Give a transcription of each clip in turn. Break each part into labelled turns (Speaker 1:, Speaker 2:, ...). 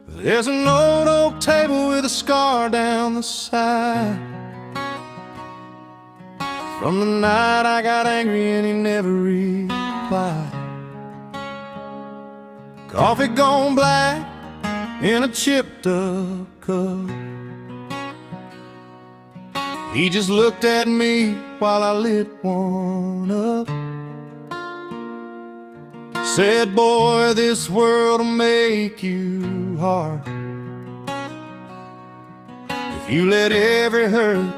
Speaker 1: There's an old oak table with a scar down the side from the night I got angry and he never replied. Coffee gone black in a chipped up cup. He just looked at me while I lit one up. Said, boy, this world'll make you hard if you let every hurt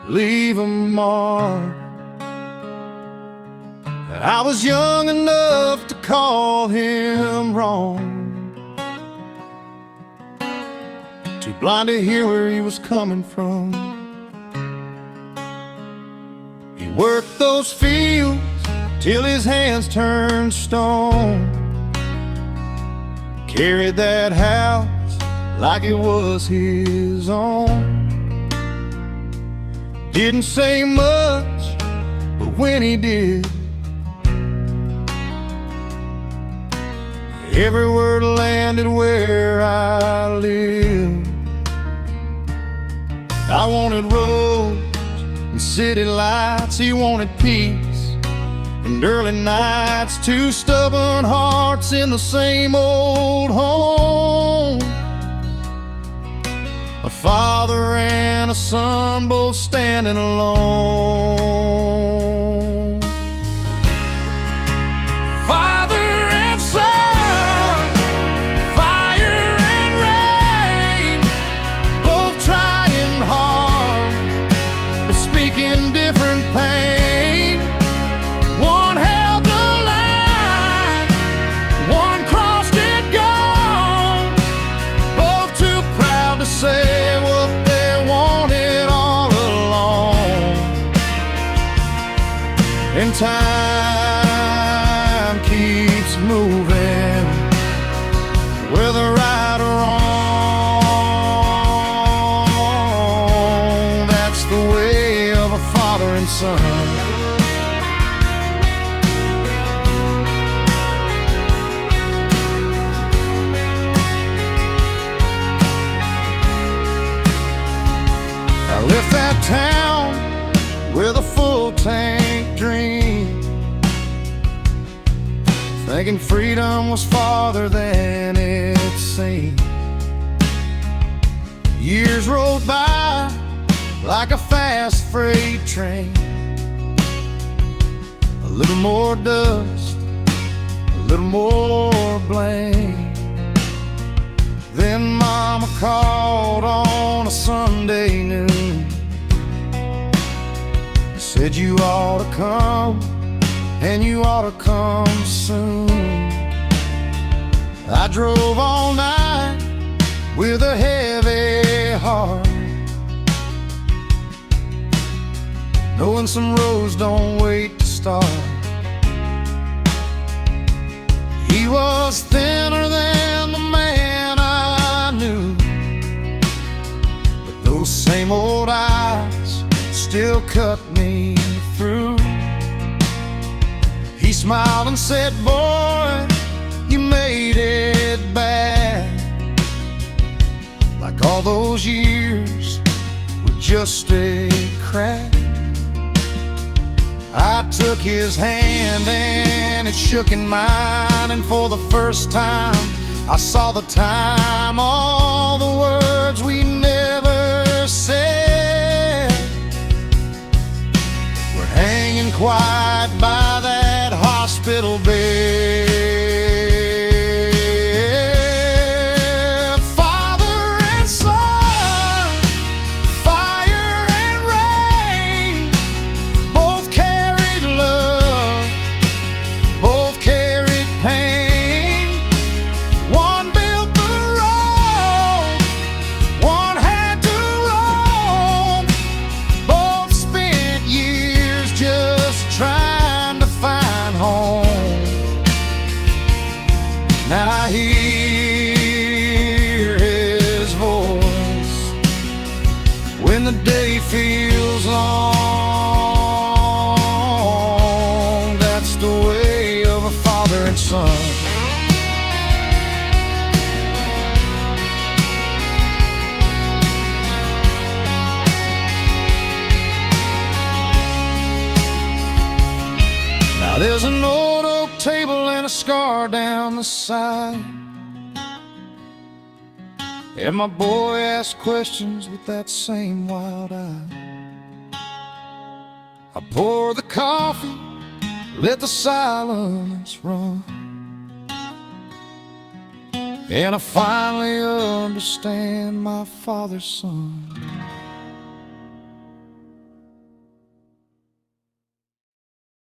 Speaker 1: leave a mark. I was young enough to call him wrong, too blind to hear where he was coming from. He worked those fields till his hands turned stone, carried that house like it was his own. Didn't say much, but when he did, every word landed where I live. I wanted roads and city lights, he wanted peace and early nights, two stubborn hearts in the same old home. A father and a son both standing alone. Father and son, fire and rain, both trying hard but speaking different pain. Say what they wanted all along, and time keeps moving, whether right or wrong. That's the way of a father and son. I left that town with a full tank dream, thinking freedom was farther than it seemed. Years rolled by like a fast freight train, a little more dust, a little more blame. Then Mama called on a Sunday noon, said you ought to come, and you ought to come soon. I drove all night with a heavy heart, knowing some roads don't wait to start. He was thinner than the man I knew, but those same old eyes still cut me through. He smiled and said, boy, you made it back, like all those years were just a crack. I took his hand and it shook in mine, and for the first time I saw the time all the words we never said were hanging quiet by that hospital bed. Father and son, fire and rain, both carried love, both carried pain. One built the road feels long. That's the way of a father and son. Now there's an old oak table and a scar down the side, and my boy asks questions with that same wild eye. I pour the coffee, let the silence run, and I finally understand my father's son.